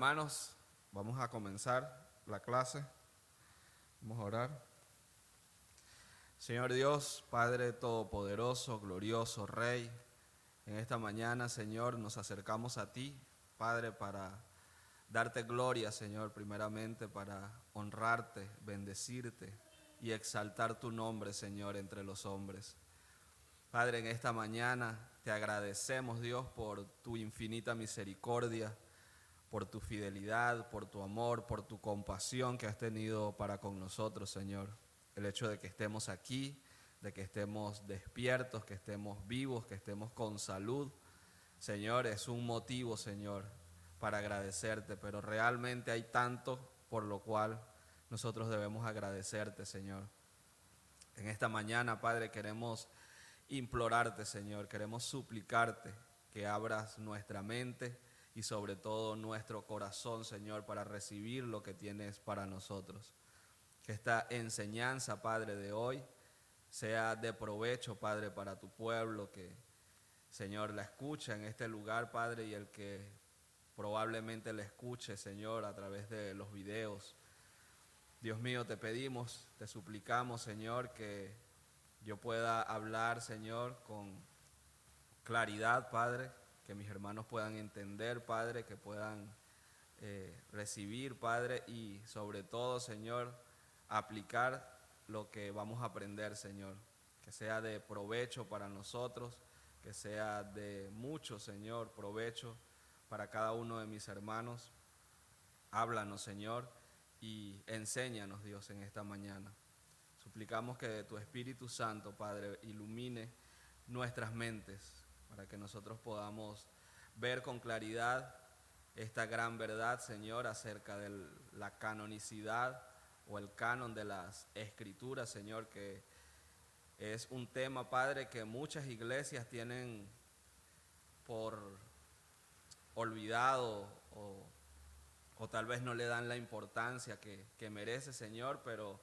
hermanos, vamos a comenzar la clase. Vamos a orar. Señor Dios, Padre Todopoderoso, glorioso Rey, en esta mañana, Señor, nos acercamos a ti, Padre, para darte gloria, Señor, primeramente para honrarte, bendecirte y exaltar tu nombre, Señor, entre los hombres. Padre, en esta mañana te agradecemos, Dios, por tu infinita misericordia, por tu fidelidad, por tu amor, por tu compasión que has tenido para con nosotros, Señor. El hecho de que estemos aquí, de que estemos despiertos, que estemos vivos, que estemos con salud, Señor, es un motivo, Señor, para agradecerte, pero realmente hay tanto por lo cual nosotros debemos agradecerte, Señor. En esta mañana, Padre, queremos implorarte, Señor, queremos suplicarte que abras nuestra mente y sobre todo nuestro corazón, Señor, para recibir lo que tienes para nosotros. Que esta enseñanza, Padre, de hoy sea de provecho, Padre, para tu pueblo, que, Señor, la escucha en este lugar, Padre, y el que probablemente la escuche, Señor, a través de los videos. Dios mío, te pedimos, te suplicamos, Señor, que yo pueda hablar, Señor, con claridad, Padre, que mis hermanos puedan entender, Padre, que puedan recibir, Padre, y sobre todo, Señor, aplicar lo que vamos a aprender, Señor, que sea de provecho para nosotros, que sea de mucho, Señor, provecho para cada uno de mis hermanos. Háblanos, Señor, y enséñanos, Dios, en esta mañana. Suplicamos que tu Espíritu Santo, Padre, ilumine nuestras mentes para que nosotros podamos ver con claridad esta gran verdad, Señor, acerca de la canonicidad o el canon de las Escrituras, Señor, que es un tema, Padre, que muchas iglesias tienen por olvidado o tal vez no le dan la importancia que merece, Señor, pero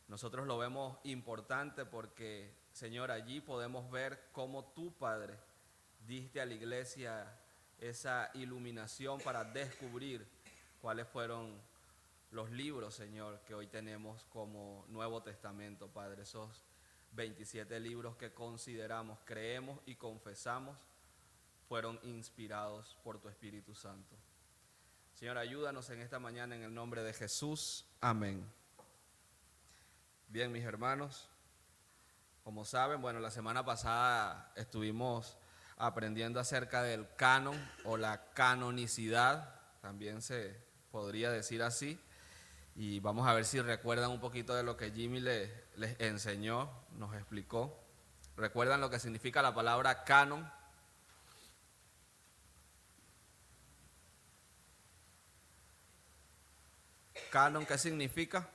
nosotros lo vemos importante porque, Señor, allí podemos ver cómo tú, Padre, diste a la iglesia esa iluminación para descubrir cuáles fueron los libros, Señor, que hoy tenemos como Nuevo Testamento, Padre. Esos 27 libros que consideramos, creemos y confesamos fueron inspirados por tu Espíritu Santo. Señor, ayúdanos en esta mañana en el nombre de Jesús. Amén. Bien, mis hermanos, como saben, bueno, la semana pasada estuvimos aprendiendo acerca del canon o la canonicidad, también se podría decir así, y vamos a ver si recuerdan un poquito de lo que Jimmy les enseñó, nos explicó. ¿Recuerdan lo que significa la palabra canon? ¿Canon qué significa?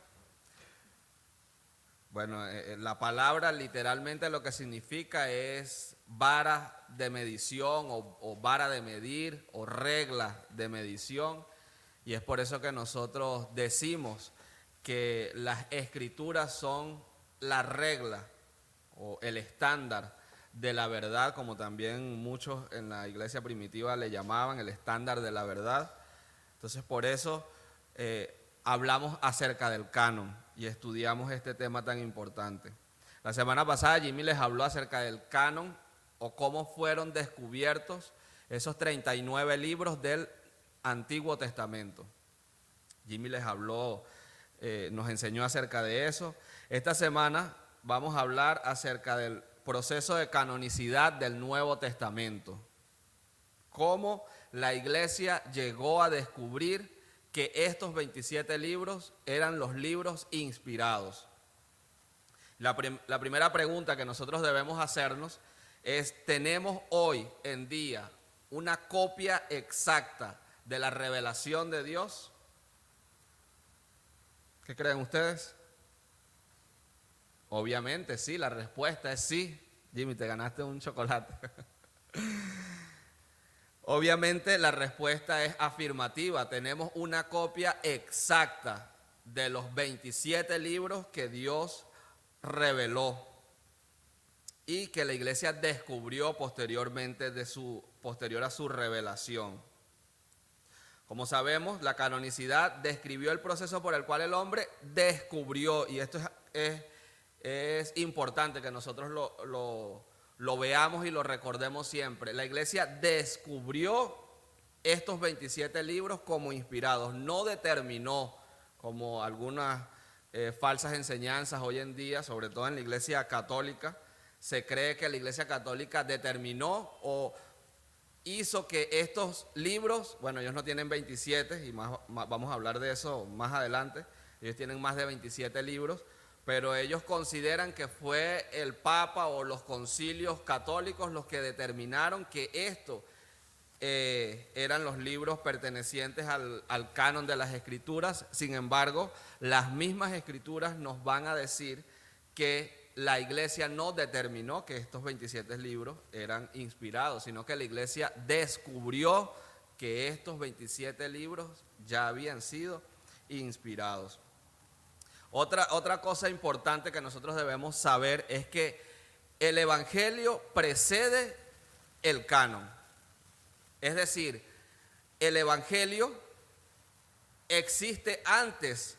Bueno, la palabra literalmente lo que significa es vara de medición o vara de medir o regla de medición, y es por eso que nosotros decimos que las escrituras son la regla o el estándar de la verdad, como también muchos en la iglesia primitiva le llamaban el estándar de la verdad. Entonces por eso hablamos acerca del canon y estudiamos este tema tan importante. La semana pasada Jimmy les habló acerca del canon o cómo fueron descubiertos esos 39 libros del Antiguo Testamento. Jimmy les habló, nos enseñó acerca de eso. Esta semana vamos a hablar acerca del proceso de canonicidad del Nuevo Testamento. Cómo la iglesia llegó a descubrir que estos 27 libros eran los libros inspirados. La primera pregunta que nosotros debemos hacernos es: ¿tenemos hoy en día una copia exacta de la revelación de Dios? ¿Qué creen ustedes? Obviamente sí, la respuesta es sí. Jimmy, te ganaste un chocolate. Obviamente la respuesta es afirmativa. Tenemos una copia exacta de los 27 libros que Dios reveló y que la iglesia descubrió posteriormente posterior a su revelación. Como sabemos, la canonicidad describió el proceso por el cual el hombre descubrió, y esto es importante que nosotros lo veamos y lo recordemos siempre. La Iglesia descubrió estos 27 libros como inspirados, no determinó, como algunas falsas enseñanzas hoy en día, sobre todo en la Iglesia Católica. Se cree que la Iglesia Católica determinó o hizo que estos libros, bueno, ellos no tienen 27 y vamos a hablar de eso más adelante, ellos tienen más de 27 libros, pero ellos consideran que fue el Papa o los concilios católicos los que determinaron que esto eran los libros pertenecientes al canon de las Escrituras. Sin embargo, las mismas Escrituras nos van a decir que la Iglesia no determinó que estos 27 libros eran inspirados, sino que la Iglesia descubrió que estos 27 libros ya habían sido inspirados. Otra cosa importante que nosotros debemos saber es que el Evangelio precede el canon. Es decir, el Evangelio existe antes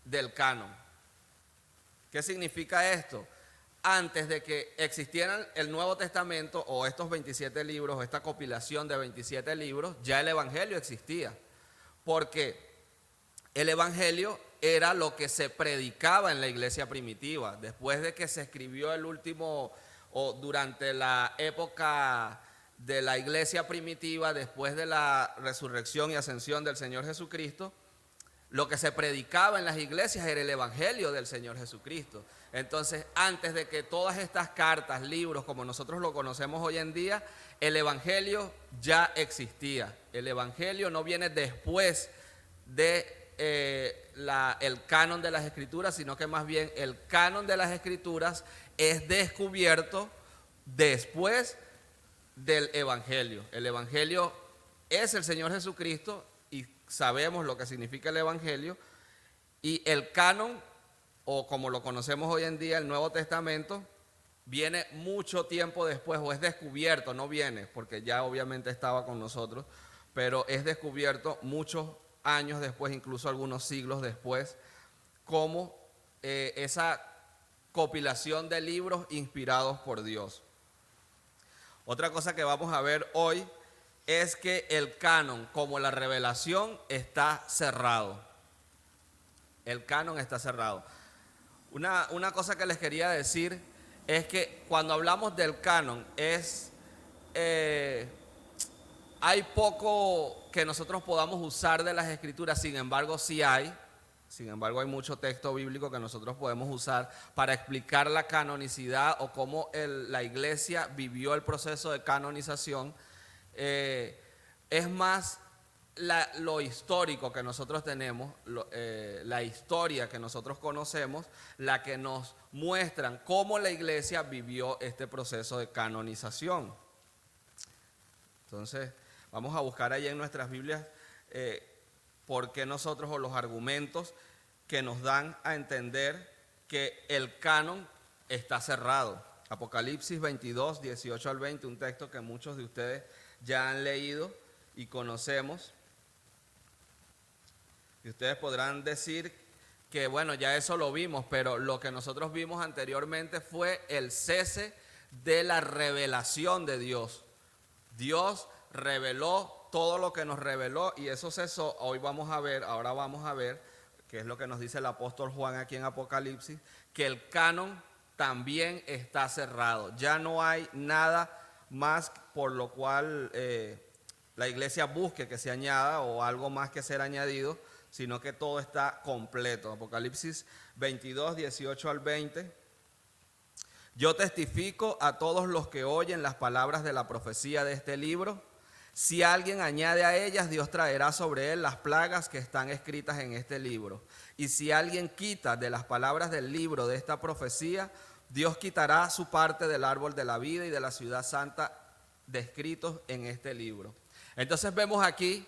del canon. ¿Qué significa esto? Antes de que existieran el Nuevo Testamento o estos 27 libros, o esta compilación de 27 libros, ya el Evangelio existía. Porque el Evangelio era lo que se predicaba en la iglesia primitiva. Después de que se escribió el último, o durante la época de la iglesia primitiva, después de la resurrección y ascensión del Señor Jesucristo, lo que se predicaba en las iglesias era el Evangelio del Señor Jesucristo. Entonces, antes de que todas estas cartas, libros, como nosotros lo conocemos hoy en día, el Evangelio ya existía. El Evangelio no viene después de el canon de las Escrituras, sino que más bien el canon de las Escrituras es descubierto después del Evangelio. El Evangelio es el Señor Jesucristo y sabemos lo que significa el Evangelio, y el canon, o como lo conocemos hoy en día, el Nuevo Testamento, viene mucho tiempo después, o es descubierto, no viene, porque ya obviamente estaba con nosotros, pero es descubierto muchos años después, incluso algunos siglos después, como esa compilación de libros inspirados por Dios. Otra cosa que vamos a ver hoy es que el canon, como la revelación, está cerrado. El canon está cerrado. Una cosa que les quería decir es que cuando hablamos del canon hay poco que nosotros podamos usar de las Escrituras, sin embargo sí hay. Sin embargo, hay mucho texto bíblico que nosotros podemos usar para explicar la canonicidad o cómo la iglesia vivió el proceso de canonización. Es más lo histórico que nosotros tenemos, la historia que nosotros conocemos, la que nos muestran cómo la iglesia vivió este proceso de canonización. Entonces, vamos a buscar ahí en nuestras Biblias por qué nosotros, o los argumentos que nos dan a entender que el canon está cerrado. Apocalipsis 22, 18 al 20, un texto que muchos de ustedes ya han leído y conocemos. Y ustedes podrán decir que bueno, ya eso lo vimos, pero lo que nosotros vimos anteriormente fue el cese de la revelación de Dios. Dios reveló todo lo que nos reveló y eso cesó. Ahora vamos a ver, que es lo que nos dice el apóstol Juan aquí en Apocalipsis, que el canon también está cerrado. Ya no hay nada más por lo cual la iglesia busque que se añada o algo más que ser añadido, sino que todo está completo. Apocalipsis 22, 18 al 20. Yo testifico a todos los que oyen las palabras de la profecía de este libro. Si alguien añade a ellas, Dios traerá sobre él las plagas que están escritas en este libro. Y si alguien quita de las palabras del libro de esta profecía, Dios quitará su parte del árbol de la vida y de la ciudad santa descritos en este libro. Entonces vemos aquí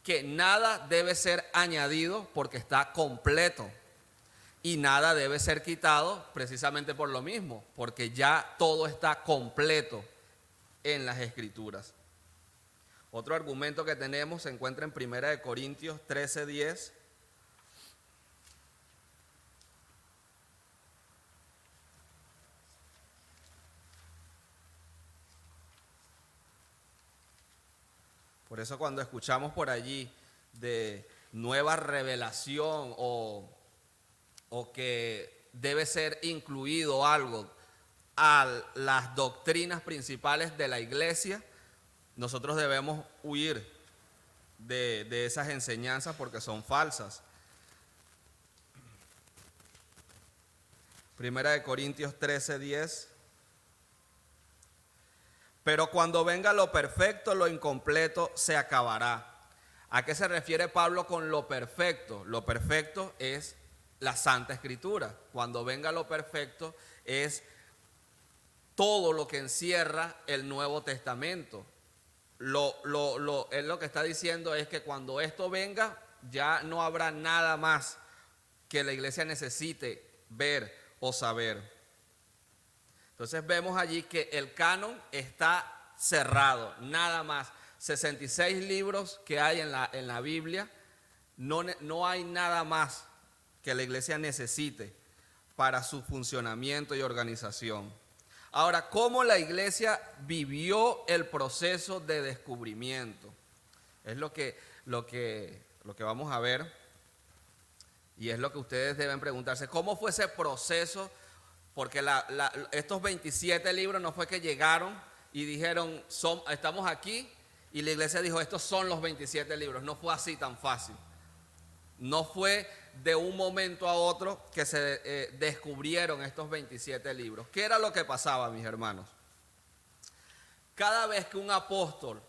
que nada debe ser añadido porque está completo. Y nada debe ser quitado precisamente por lo mismo, porque ya todo está completo en las Escrituras. Otro argumento que tenemos se encuentra en 1 Corintios 13:10. Por eso cuando escuchamos por allí de nueva revelación o que debe ser incluido algo a las doctrinas principales de la iglesia, nosotros debemos huir de esas enseñanzas porque son falsas. 1 Corintios 13:10. Pero cuando venga lo perfecto, lo incompleto se acabará. ¿A qué se refiere Pablo con lo perfecto? Lo perfecto es la Santa Escritura. Cuando venga lo perfecto es todo lo que encierra el Nuevo Testamento. Él lo que está diciendo es que cuando esto venga, ya no habrá nada más que la iglesia necesite ver o saber. Entonces vemos allí que el canon está cerrado, nada más. 66 libros que hay en la Biblia, no hay nada más que la iglesia necesite para su funcionamiento y organización. Ahora, ¿cómo la iglesia vivió el proceso de descubrimiento? Es lo que vamos a ver y es lo que ustedes deben preguntarse. ¿Cómo fue ese proceso? Porque estos 27 libros no fue que llegaron y dijeron, estamos aquí, y la iglesia dijo, estos son los 27 libros. No fue así tan fácil. No fue de un momento a otro que se descubrieron estos 27 libros. ¿Qué era lo que pasaba, mis hermanos? Cada vez que un apóstol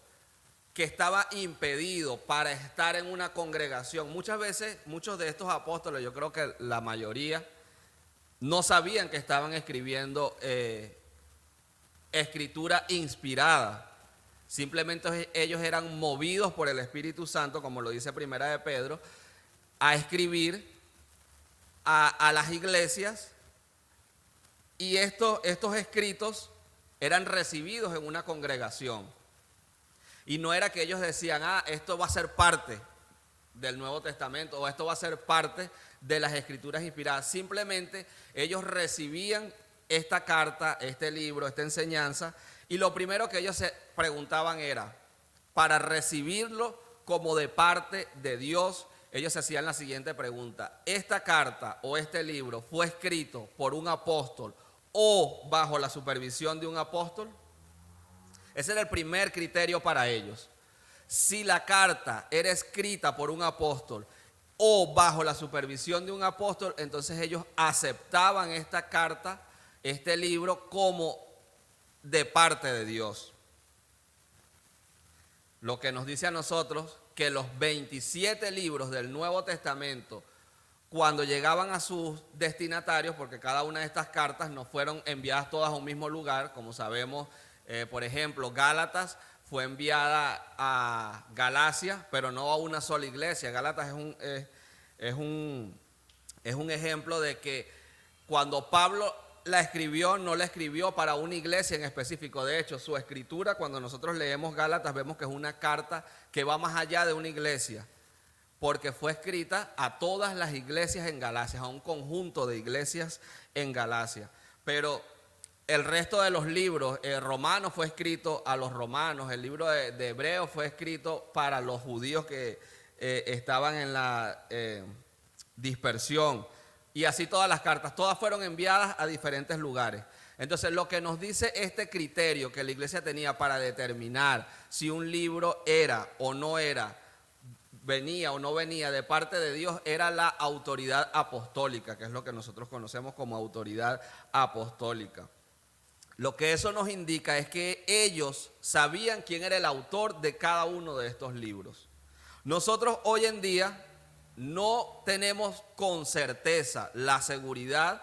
que estaba impedido para estar en una congregación, muchas veces, muchos de estos apóstoles, yo creo que la mayoría, no sabían que estaban escribiendo escritura inspirada. Simplemente ellos eran movidos por el Espíritu Santo, como lo dice Primera de Pedro, a escribir a las iglesias, y estos escritos eran recibidos en una congregación. Y no era que ellos decían, esto va a ser parte del Nuevo Testamento o esto va a ser parte de las escrituras inspiradas. Simplemente ellos recibían esta carta, este libro, esta enseñanza, y lo primero que ellos se preguntaban era, para recibirlo como de parte de Dios, ellos se hacían la siguiente pregunta: ¿esta carta o este libro fue escrito por un apóstol o bajo la supervisión de un apóstol? Ese era el primer criterio para ellos. Si la carta era escrita por un apóstol o bajo la supervisión de un apóstol, entonces ellos aceptaban esta carta, este libro, como de parte de Dios. Lo que nos dice a nosotros que los 27 libros del Nuevo Testamento, cuando llegaban a sus destinatarios, porque cada una de estas cartas no fueron enviadas todas a un mismo lugar, como sabemos, por ejemplo, Gálatas fue enviada a Galacia, pero no a una sola iglesia. Gálatas es un ejemplo de que cuando Pablo la escribió, no la escribió para una iglesia en específico. De hecho, su escritura, cuando nosotros leemos Gálatas, vemos que es una carta que va más allá de una iglesia, porque fue escrita a todas las iglesias en Galacia, a un conjunto de iglesias en Galacia. Pero el resto de los libros, Romanos fue escrito a los romanos, el libro de Hebreos fue escrito para los judíos que estaban en la dispersión. Y así todas las cartas, todas fueron enviadas a diferentes lugares. Entonces, lo que nos dice este criterio que la iglesia tenía para determinar si un libro era o no era, venía o no venía de parte de Dios, era la autoridad apostólica, que es lo que nosotros conocemos como autoridad apostólica. Lo que eso nos indica es que ellos sabían quién era el autor de cada uno de estos libros. Nosotros hoy en día no tenemos con certeza la seguridad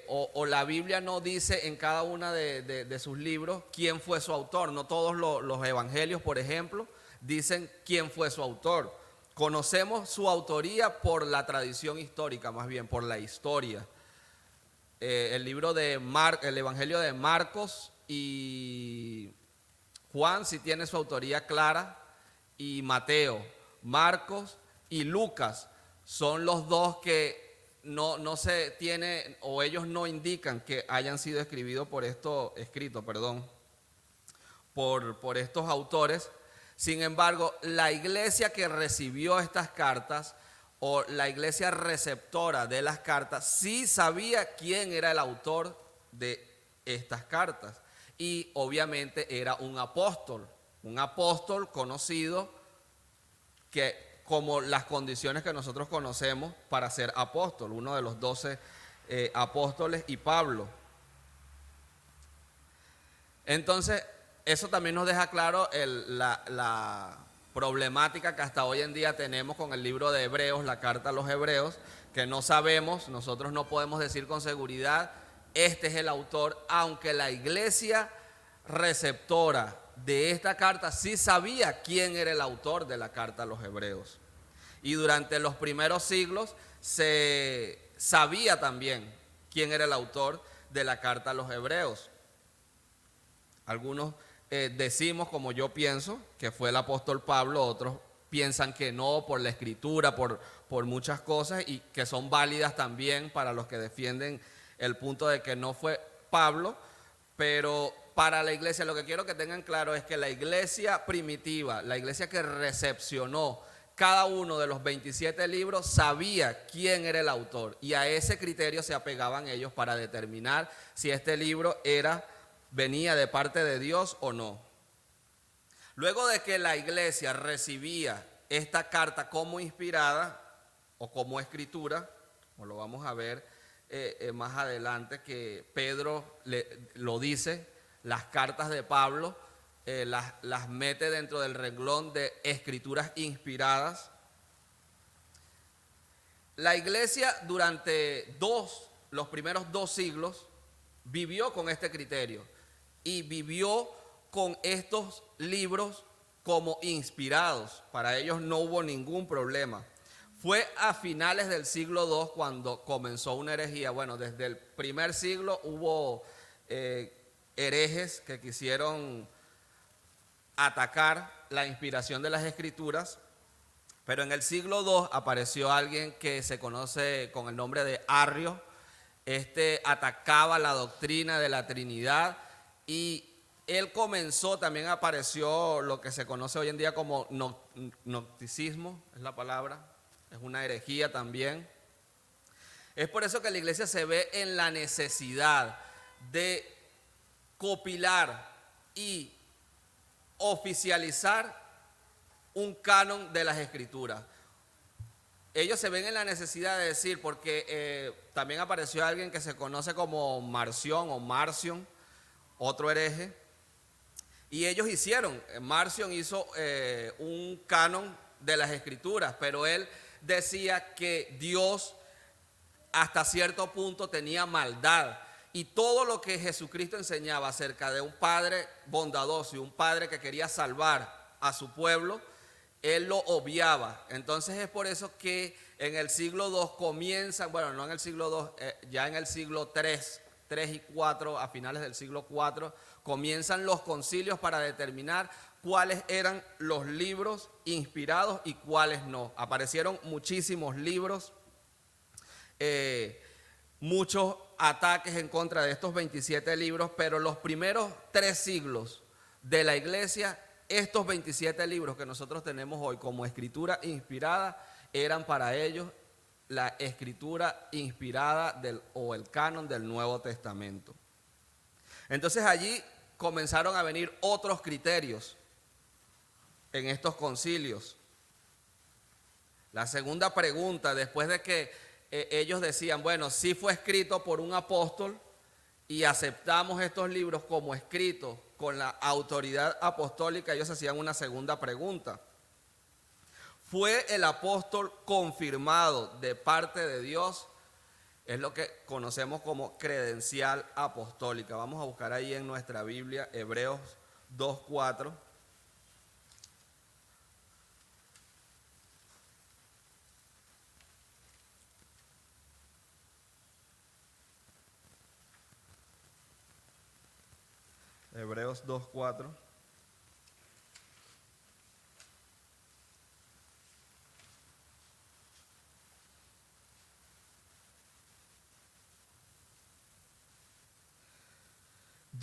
o la Biblia no dice en cada uno de sus libros quién fue su autor. No todos los evangelios, por ejemplo, dicen quién fue su autor. Conocemos su autoría por la tradición histórica, más bien por la historia. El evangelio de Marcos y Juan sí tiene su autoría clara, y Mateo, Marcos y Lucas son los dos que no se tiene, o ellos no indican que hayan sido escritos por estos autores. Sin embargo, la iglesia que recibió estas cartas, o la iglesia receptora de las cartas, sí sabía quién era el autor de estas cartas. Y obviamente era un apóstol conocido, que como las condiciones que nosotros conocemos para ser apóstol, uno de los 12 apóstoles, y Pablo. Entonces, eso también nos deja claro la problemática que hasta hoy en día tenemos con el libro de Hebreos, la carta a los Hebreos, que no sabemos, nosotros no podemos decir con seguridad, este es el autor, aunque la iglesia receptora de esta carta sí sabía quién era el autor de la carta a los Hebreos. Y durante los primeros siglos se sabía también quién era el autor de la carta a los Hebreos. Algunos decimos, como yo pienso, que fue el apóstol Pablo, otros piensan que no, por la escritura, por muchas cosas, y que son válidas también para los que defienden el punto de que no fue Pablo. Pero para la iglesia, lo que quiero que tengan claro es que la iglesia primitiva, la iglesia que recepcionó cada uno de los 27 libros, sabía quién era el autor, y a ese criterio se apegaban ellos para determinar si este libro venía de parte de Dios o no. Luego de que la iglesia recibía esta carta como inspirada o como escritura, como lo vamos a ver más adelante, que Pedro lo dice, las cartas de Pablo las mete dentro del renglón de escrituras inspiradas. La iglesia durante los primeros 2 siglos vivió con este criterio y vivió con estos libros como inspirados. Para ellos no hubo ningún problema. Fue a finales del siglo II cuando comenzó una herejía. Bueno, desde el primer siglo hubo herejes que quisieron atacar la inspiración de las escrituras, pero en el siglo II apareció alguien que se conoce con el nombre de Arrio. Atacaba la doctrina de la Trinidad, y él también apareció lo que se conoce hoy en día como gnosticismo, es la palabra, es una herejía también. Es por eso que la iglesia se ve en la necesidad de copilar y oficializar un canon de las escrituras. Ellos se ven en la necesidad de decir, porque también apareció alguien que se conoce como Marción o Marción, otro hereje, y ellos Marción hizo un canon de las escrituras, pero él decía que Dios hasta cierto punto tenía maldad, y todo lo que Jesucristo enseñaba acerca de un Padre bondadoso y un Padre que quería salvar a su pueblo, él lo obviaba. Entonces es por eso que en el siglo II comienzan, bueno, no en el siglo II, ya en el siglo III y IV, a finales del siglo IV, comienzan los concilios para determinar cuáles eran los libros inspirados y cuáles no. Aparecieron muchísimos libros, muchos ataques en contra de estos 27 libros, pero los primeros 3 siglos de la iglesia, estos 27 libros que nosotros tenemos hoy como escritura inspirada, eran para ellos la escritura inspirada o el canon del Nuevo Testamento. Entonces allí comenzaron a venir otros criterios en estos concilios. La segunda pregunta, después de que ellos decían, bueno, sí fue escrito por un apóstol y aceptamos estos libros como escritos con la autoridad apostólica, ellos hacían una segunda pregunta. ¿Fue el apóstol confirmado de parte de Dios? Es lo que conocemos como credencial apostólica. Vamos a buscar ahí en nuestra Biblia, Hebreos 2:4. Hebreos 2:4.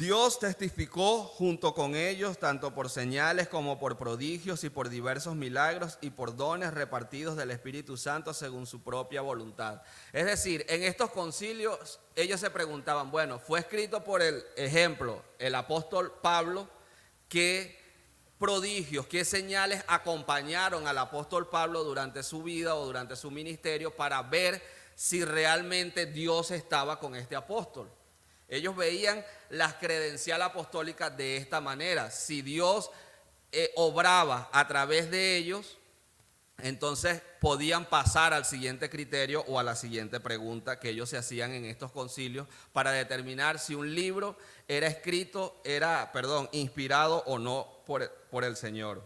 Dios testificó junto con ellos, tanto por señales como por prodigios y por diversos milagros y por dones repartidos del Espíritu Santo según su propia voluntad. Es decir, en estos concilios ellos se preguntaban, bueno, fue escrito por el ejemplo, el apóstol Pablo, ¿qué prodigios, qué señales acompañaron al apóstol Pablo durante su vida o durante su ministerio para ver si realmente Dios estaba con este apóstol? Ellos veían las credenciales apostólicas de esta manera. Si Dios obraba a través de ellos, entonces podían pasar al siguiente criterio o a la siguiente pregunta que ellos se hacían en estos concilios para determinar si un libro era inspirado o no por el Señor.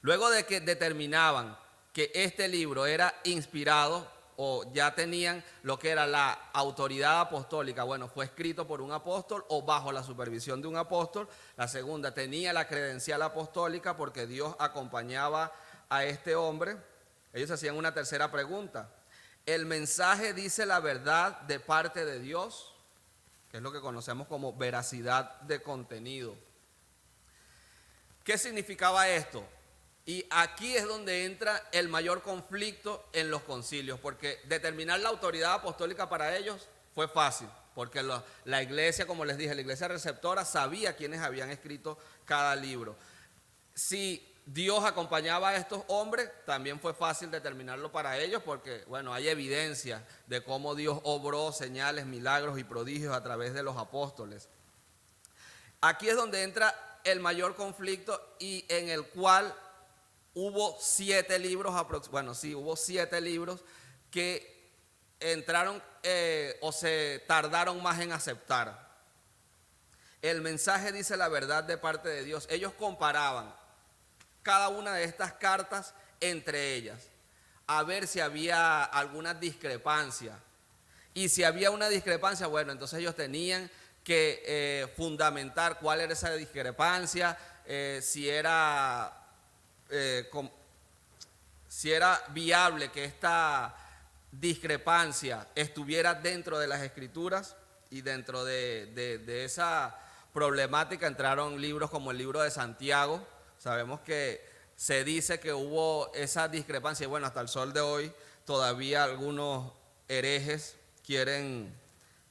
Luego de que determinaban que este libro era inspirado, o ya tenían lo que era la autoridad apostólica, bueno, fue escrito por un apóstol o bajo la supervisión de un apóstol. La segunda, tenía la credencial apostólica porque Dios acompañaba a este hombre. Ellos hacían una tercera pregunta: ¿el mensaje dice la verdad de parte de Dios? Que es lo que conocemos como veracidad de contenido. ¿Qué significaba esto? Y aquí es donde entra el mayor conflicto en los concilios, porque determinar la autoridad apostólica para ellos fue fácil, porque la iglesia, como les dije, la iglesia receptora sabía quiénes habían escrito cada libro. Si Dios acompañaba a estos hombres, también fue fácil determinarlo para ellos, porque bueno, hay evidencia de cómo Dios obró señales, milagros y prodigios a través de los apóstoles. Aquí es donde entra el mayor conflicto y en el cual hubo 7 libros, hubo 7 libros que entraron o se tardaron más en aceptar. El mensaje dice la verdad de parte de Dios. Ellos comparaban cada una de estas cartas entre ellas, a ver si había alguna discrepancia. Y si había una discrepancia, bueno, entonces ellos tenían que fundamentar cuál era esa discrepancia, si era viable que esta discrepancia estuviera dentro de las escrituras. Y dentro de esa problemática entraron libros como el libro de Santiago. Sabemos que se dice que hubo esa discrepancia y bueno, hasta el sol de hoy todavía algunos herejes quieren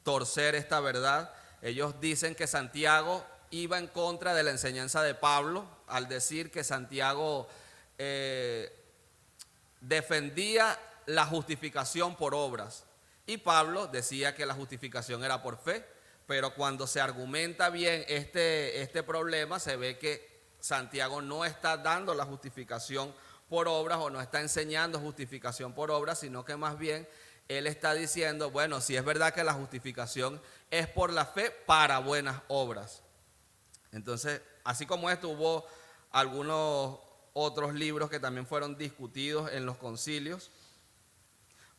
torcer esta verdad. Ellos dicen que Santiago iba en contra de la enseñanza de Pablo al decir que Santiago defendía la justificación por obras y Pablo decía que la justificación era por fe. Pero cuando se argumenta bien este problema, se ve que Santiago no está dando la justificación por obras o no está enseñando justificación por obras, sino que más bien él está diciendo, bueno, si es verdad que la justificación es por la fe para buenas obras. Entonces, así como esto, hubo algunos otros libros que también fueron discutidos en los concilios,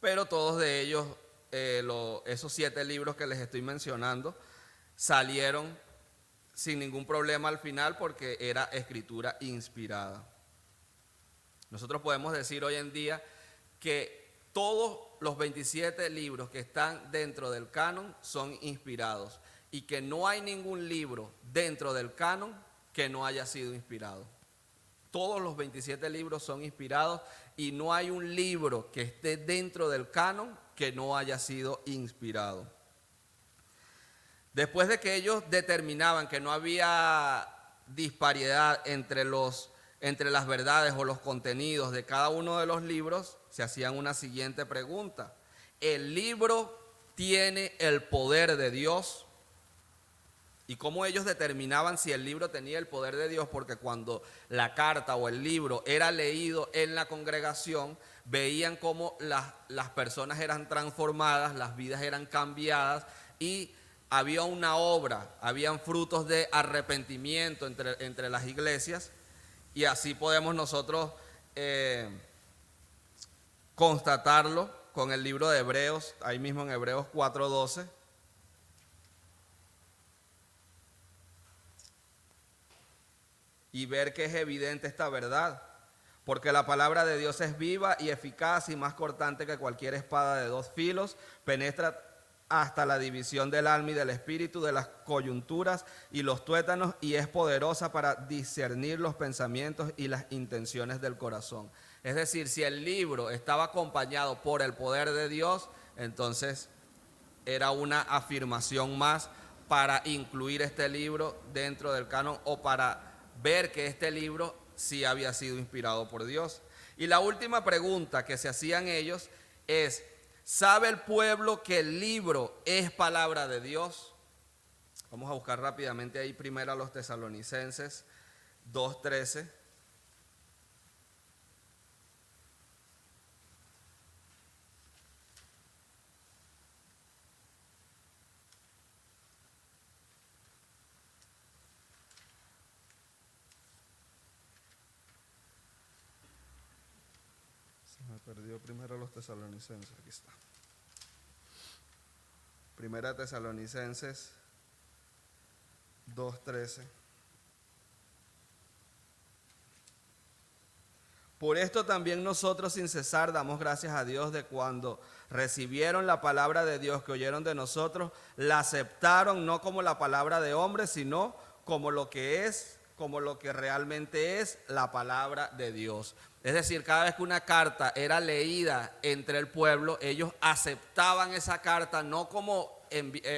pero todos de ellos, esos 7 libros que les estoy mencionando, salieron sin ningún problema al final porque era escritura inspirada. Nosotros podemos decir hoy en día que todos los 27 libros que están dentro del canon son inspirados y que no hay ningún libro dentro del canon que no haya sido inspirado. Todos los 27 libros son inspirados y no hay un libro que esté dentro del canon que no haya sido inspirado. Después de que ellos determinaban que no había disparidad entre las verdades o los contenidos de cada uno de los libros, se hacían una siguiente pregunta: ¿el libro tiene el poder de Dios? ¿Y cómo ellos determinaban si el libro tenía el poder de Dios? Porque cuando la carta o el libro era leído en la congregación, veían cómo las personas eran transformadas, las vidas eran cambiadas y había una obra, habían frutos de arrepentimiento entre las iglesias. Y así podemos nosotros constatarlo con el libro de Hebreos, ahí mismo en Hebreos 4:12. Y ver que es evidente esta verdad, porque la palabra de Dios es viva y eficaz y más cortante que cualquier espada de 2 filos, penetra hasta la división del alma y del espíritu, de las coyunturas y los tuétanos, y es poderosa para discernir los pensamientos y las intenciones del corazón. Es decir, si el libro estaba acompañado por el poder de Dios, entonces era una afirmación más para incluir este libro dentro del canon, o para ver que este libro sí había sido inspirado por Dios. Y la última pregunta que se hacían ellos es: ¿sabe el pueblo que el libro es palabra de Dios? Vamos a buscar rápidamente ahí primero a los Tesalonicenses 2:13. Me perdió primero los Tesalonicenses, aquí está. Primera Tesalonicenses 2:13. Por esto también nosotros sin cesar damos gracias a Dios de cuando recibieron la palabra de Dios que oyeron de nosotros, la aceptaron no como la palabra de hombres, sino como lo que es, como lo que realmente es la palabra de Dios. Es decir, cada vez que una carta era leída entre el pueblo, ellos aceptaban esa carta no como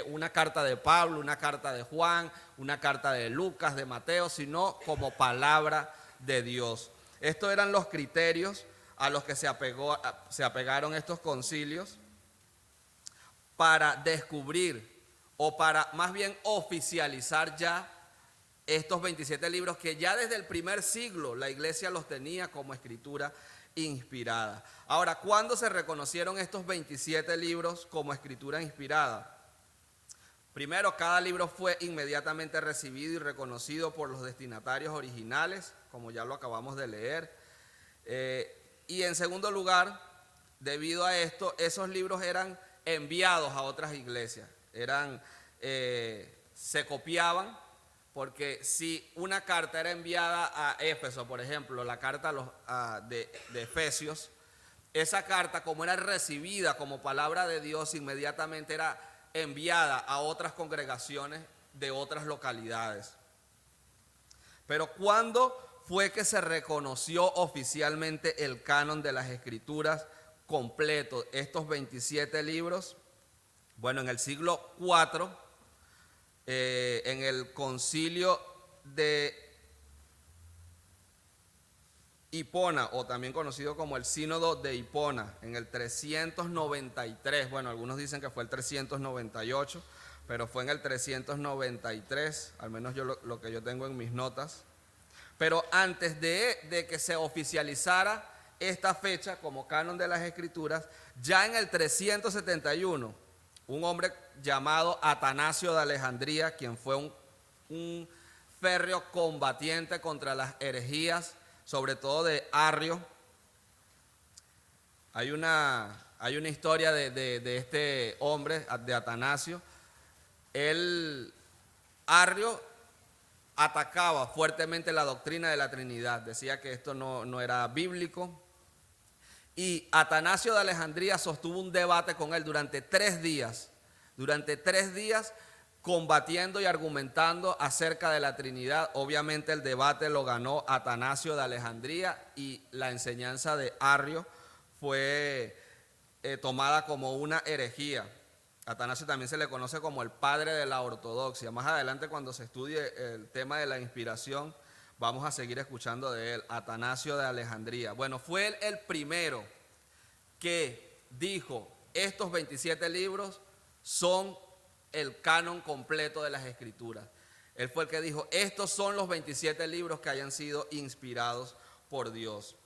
una carta de Pablo, una carta de Juan, una carta de Lucas, de Mateo, sino como palabra de Dios. Estos eran los criterios a los que se apegaron estos concilios para descubrir, o para más bien oficializar ya estos 27 libros que ya desde el primer siglo la iglesia los tenía como escritura inspirada. Ahora, ¿cuándo se reconocieron estos 27 libros como escritura inspirada? Primero, cada libro fue inmediatamente recibido y reconocido por los destinatarios originales, como ya lo acabamos de leer. Y en segundo lugar, debido a esto, esos libros eran enviados a otras iglesias, se copiaban, porque si una carta era enviada a Éfeso, por ejemplo, la carta de Efesios, esa carta, como era recibida como palabra de Dios, inmediatamente era enviada a otras congregaciones de otras localidades. Pero ¿cuándo fue que se reconoció oficialmente el canon de las Escrituras completo, estos 27 libros? Bueno, en el siglo IV, en el concilio de Hipona, o también conocido como el sínodo de Hipona, en el 393, bueno, algunos dicen que fue el 398, pero fue en el 393, al menos yo lo que yo tengo en mis notas. Pero antes de que se oficializara esta fecha como canon de las Escrituras, ya en el 371, un hombre llamado Atanasio de Alejandría, quien fue un férreo combatiente contra las herejías, sobre todo de Arrio. Hay una historia de este hombre, de Atanasio. Arrio atacaba fuertemente la doctrina de la Trinidad, decía que esto no era bíblico. Y Atanasio de Alejandría sostuvo un debate con él durante 3 días. Durante 3 días combatiendo y argumentando acerca de la Trinidad. Obviamente el debate lo ganó Atanasio de Alejandría y la enseñanza de Arrio fue tomada como una herejía. Atanasio también se le conoce como el padre de la ortodoxia. Más adelante, cuando se estudie el tema de la inspiración, vamos a seguir escuchando de él, Atanasio de Alejandría. Bueno, fue él el primero que dijo: estos 27 libros son el canon completo de las Escrituras. Él fue el que dijo: estos son los 27 libros que hayan sido inspirados por Dios.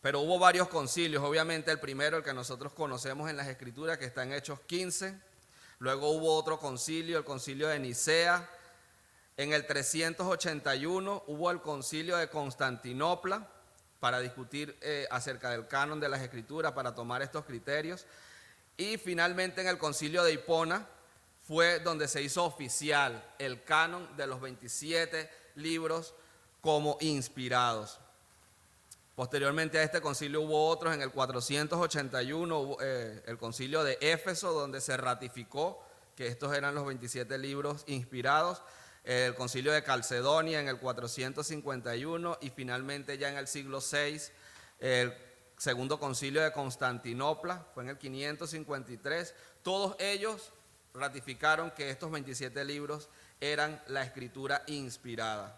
Pero hubo varios concilios, obviamente el primero, el que nosotros conocemos en las Escrituras, que está en Hechos 15. Luego hubo otro concilio, el concilio de Nicea. En el 381 hubo el concilio de Constantinopla para discutir acerca del canon de las Escrituras, para tomar estos criterios. Y finalmente en el concilio de Hipona fue donde se hizo oficial el canon de los 27 libros como inspirados. Posteriormente a este concilio hubo otros. En el 481 hubo, el concilio de Éfeso, donde se ratificó que estos eran los 27 libros inspirados. El concilio de Calcedonia en el 451 y finalmente ya en el siglo VI, el segundo concilio de Constantinopla, fue en el 553. Todos ellos ratificaron que estos 27 libros eran la escritura inspirada.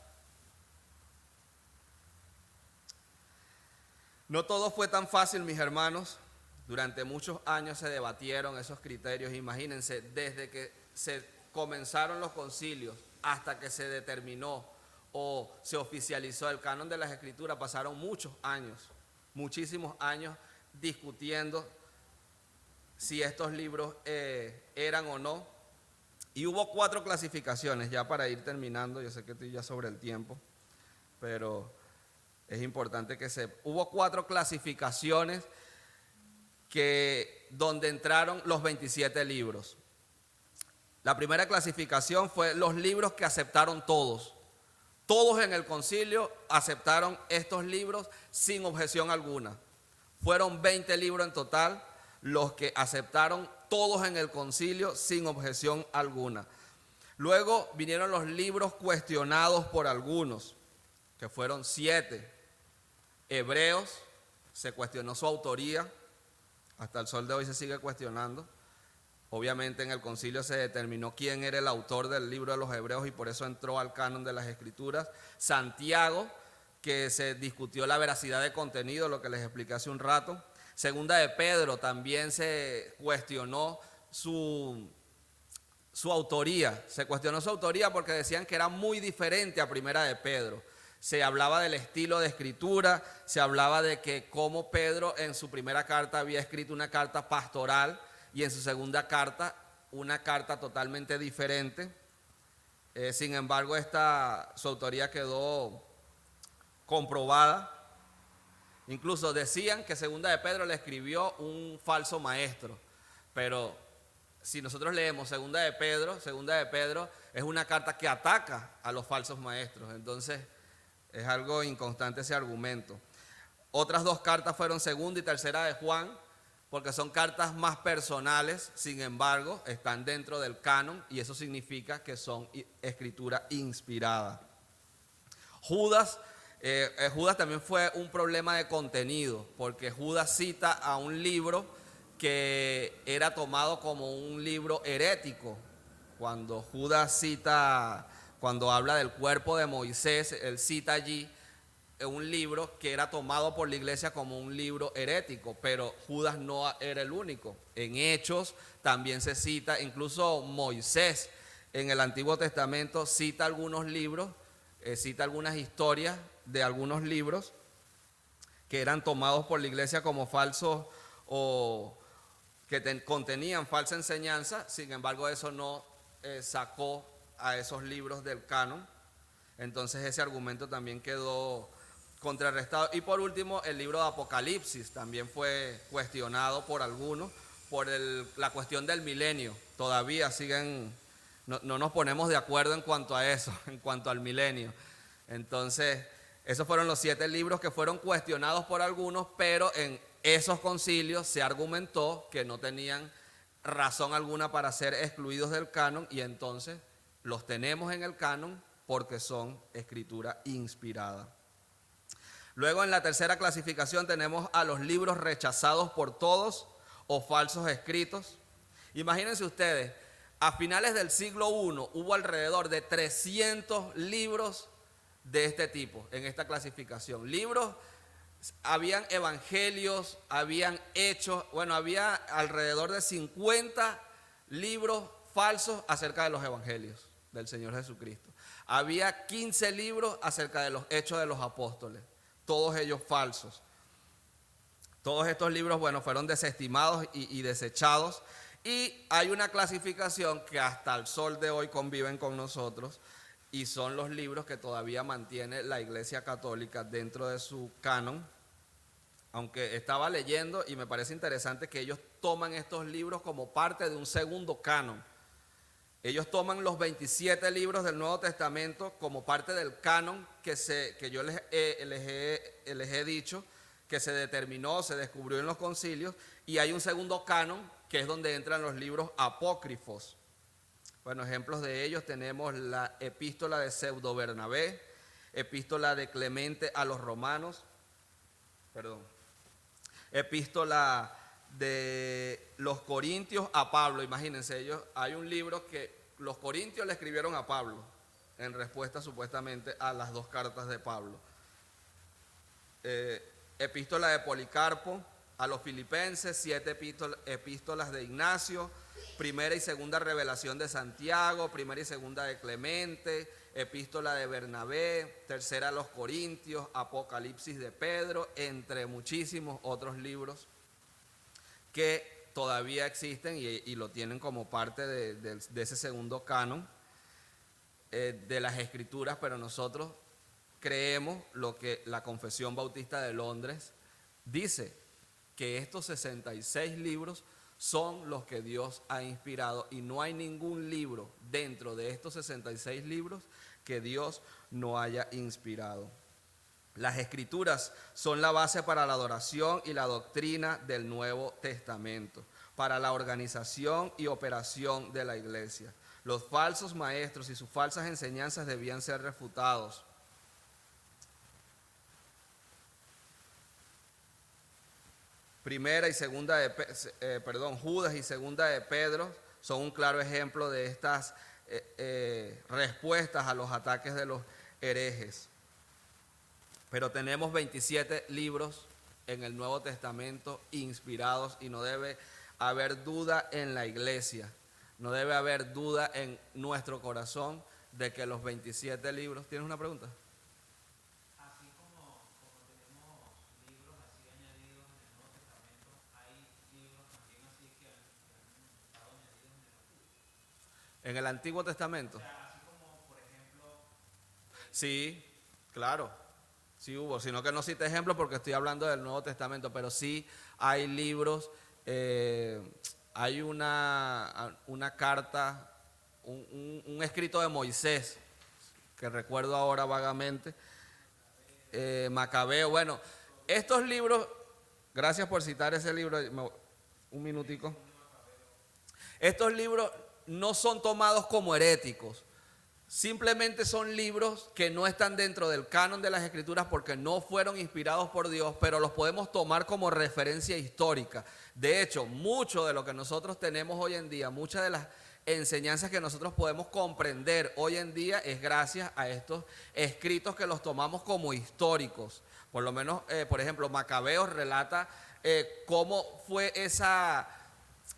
No todo fue tan fácil, mis hermanos. Durante muchos años se debatieron esos criterios. Imagínense, desde que se comenzaron los concilios hasta que se determinó o se oficializó el canon de las escrituras, pasaron muchos años, muchísimos años discutiendo si estos libros eran o no. Y hubo 4 clasificaciones, ya para ir terminando. Yo sé que estoy ya sobre el tiempo, pero es importante que sepa. Hubo 4 clasificaciones donde entraron los 27 libros. La primera clasificación fue los libros que aceptaron todos. Todos en el concilio aceptaron estos libros sin objeción alguna. Fueron 20 libros en total los que aceptaron todos en el concilio sin objeción alguna. Luego vinieron los libros cuestionados por algunos, que fueron 7. Hebreos, se cuestionó su autoría, hasta el sol de hoy se sigue cuestionando. Obviamente en el concilio se determinó quién era el autor del libro de los Hebreos y por eso entró al canon de las Escrituras. Santiago, que se discutió la veracidad de contenido, lo que les expliqué hace un rato. Segunda de Pedro, también se cuestionó su autoría. Se cuestionó su autoría porque decían que era muy diferente a Primera de Pedro. Se hablaba del estilo de escritura, se hablaba de que como Pedro en su primera carta había escrito una carta pastoral y en su segunda carta una carta totalmente diferente. Sin embargo, su autoría quedó comprobada. Incluso decían que Segunda de Pedro le escribió un falso maestro, pero si nosotros leemos Segunda de Pedro es una carta que ataca a los falsos maestros. Entonces es algo inconstante ese argumento. Otras 2 cartas fueron Segunda y Tercera de Juan, porque son cartas más personales, sin embargo, están dentro del canon y eso significa que son escritura inspirada. Judas también fue un problema de contenido, porque Judas cita a un libro que era tomado como un libro herético. Cuando habla del cuerpo de Moisés, él cita allí un libro que era tomado por la iglesia como un libro herético, pero Judas no era el único. En Hechos también se cita, incluso Moisés en el Antiguo Testamento cita algunos libros, cita algunas historias de algunos libros que eran tomados por la iglesia como falsos o que contenían falsa enseñanza. Sin embargo, eso no sacó a esos libros del canon. Entonces ese argumento también quedó contrarrestado. Y por último, el libro de Apocalipsis también fue cuestionado por algunos por la cuestión del milenio. Todavía no nos ponemos de acuerdo en cuanto a eso, en cuanto al milenio. Entonces, esos fueron los 7 libros que fueron cuestionados por algunos, pero en esos concilios se argumentó que no tenían razón alguna para ser excluidos del canon y entonces los tenemos en el canon porque son escritura inspirada. Luego en la tercera clasificación tenemos a los libros rechazados por todos o falsos escritos. Imagínense ustedes, a finales del siglo I hubo alrededor de 300 libros de este tipo, en esta clasificación. Libros, habían evangelios, habían hechos, había alrededor de 50 libros falsos acerca de los evangelios del Señor Jesucristo. Había 15 libros acerca de los hechos de los apóstoles, todos ellos falsos. Todos estos libros, fueron desestimados y desechados. Y hay una clasificación que hasta el sol de hoy conviven con nosotros y son los libros que todavía mantiene la Iglesia Católica dentro de su canon. Aunque estaba leyendo y me parece interesante que ellos toman estos libros como parte de un segundo canon. Ellos toman los 27 libros del Nuevo Testamento como parte del canon que yo les he dicho, que se determinó, se descubrió en los concilios, y hay un segundo canon que es donde entran los libros apócrifos. Bueno, ejemplos de ellos tenemos la epístola de Pseudo Bernabé, epístola de Clemente a los romanos, epístola de los corintios a Pablo. Imagínense, hay un libro que los corintios le escribieron a Pablo en respuesta supuestamente a las dos cartas de Pablo. Epístola de Policarpo a los filipenses, 7 epístolas de Ignacio, primera y segunda revelación de Santiago, primera y segunda de Clemente, epístola de Bernabé, tercera a los Corintios, Apocalipsis de Pedro, entre muchísimos otros libros que todavía existen y lo tienen como parte de ese segundo canon de las Escrituras, pero nosotros creemos lo que la Confesión Bautista de Londres dice, que estos 66 libros son los que Dios ha inspirado, y no hay ningún libro dentro de estos 66 libros que Dios no haya inspirado. Las Escrituras son la base para la adoración y la doctrina del Nuevo Testamento, para la organización y operación de la iglesia. Los falsos maestros y sus falsas enseñanzas debían ser refutados. Judas y segunda de Pedro son un claro ejemplo de estas respuestas a los ataques de los herejes. Pero tenemos 27 libros en el Nuevo Testamento inspirados, y no debe haber duda en la iglesia, no debe haber duda en nuestro corazón de que los 27 libros... ¿Tienes una pregunta? Así como tenemos libros así añadidos en el Nuevo Testamento, hay libros también así que han estado añadidos en el Antiguo. ¿En el Antiguo Testamento? O sea, así como, por ejemplo... Sí, claro. Sí hubo, sino que no cite ejemplos porque estoy hablando del Nuevo Testamento, pero sí hay libros, hay una carta, un escrito de Moisés, que recuerdo ahora vagamente, Macabeo. Bueno, estos libros, gracias por citar ese libro, un minutico. Estos libros no son tomados como heréticos. Simplemente son libros que no están dentro del canon de las Escrituras porque no fueron inspirados por Dios, pero los podemos tomar como referencia histórica. De hecho, mucho de lo que nosotros tenemos hoy en día, muchas de las enseñanzas que nosotros podemos comprender hoy en día es gracias a estos escritos que los tomamos como históricos. Por lo menos, por ejemplo, Macabeos relata cómo fue esa...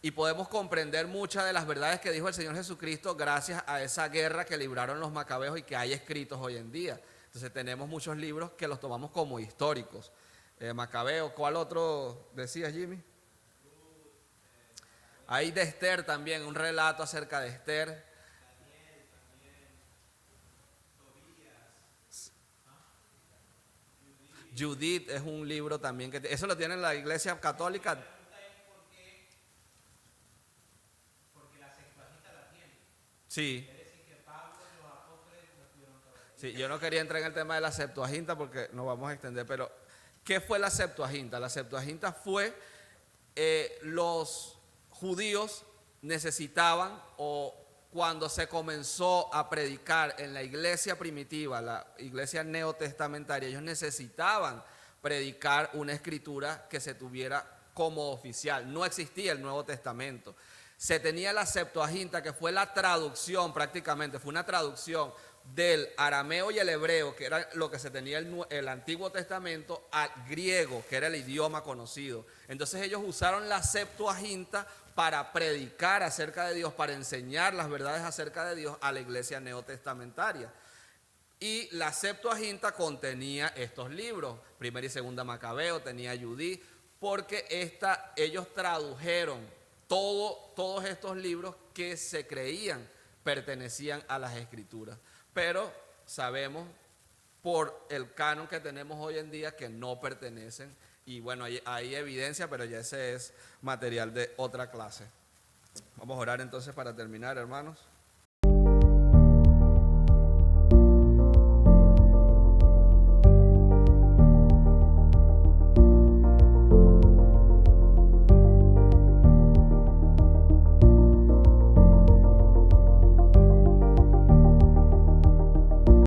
Y podemos comprender muchas de las verdades que dijo el Señor Jesucristo gracias a esa guerra que libraron los macabeos y que hay escritos hoy en día. Entonces tenemos muchos libros que los tomamos como históricos. Macabeo, ¿cuál otro decías, Jimmy? Hay de Esther también, un relato acerca de Esther. Judith es un libro también que eso lo tiene en la Iglesia Católica. Sí. Sí, yo no quería entrar en el tema de la Septuaginta porque nos vamos a extender, pero ¿qué fue la Septuaginta? La Septuaginta fue los judíos necesitaban, o cuando se comenzó a predicar en la iglesia primitiva, la iglesia neotestamentaria, ellos necesitaban predicar una escritura que se tuviera como oficial. No existía el Nuevo Testamento. Se tenía la Septuaginta, que fue la traducción prácticamente, fue una traducción del arameo y el hebreo, que era lo que se tenía el Antiguo Testamento, al griego, que era el idioma conocido. Entonces ellos usaron la Septuaginta para predicar acerca de Dios, para enseñar las verdades acerca de Dios a la iglesia neotestamentaria. Y la Septuaginta contenía estos libros, primera y segunda Macabeo, tenía Judith, porque ellos tradujeron todos estos libros que se creían pertenecían a las Escrituras. Pero sabemos por el canon que tenemos hoy en día que no pertenecen. Y bueno, hay evidencia, pero ya ese es material de otra clase. Vamos a orar entonces para terminar, hermanos.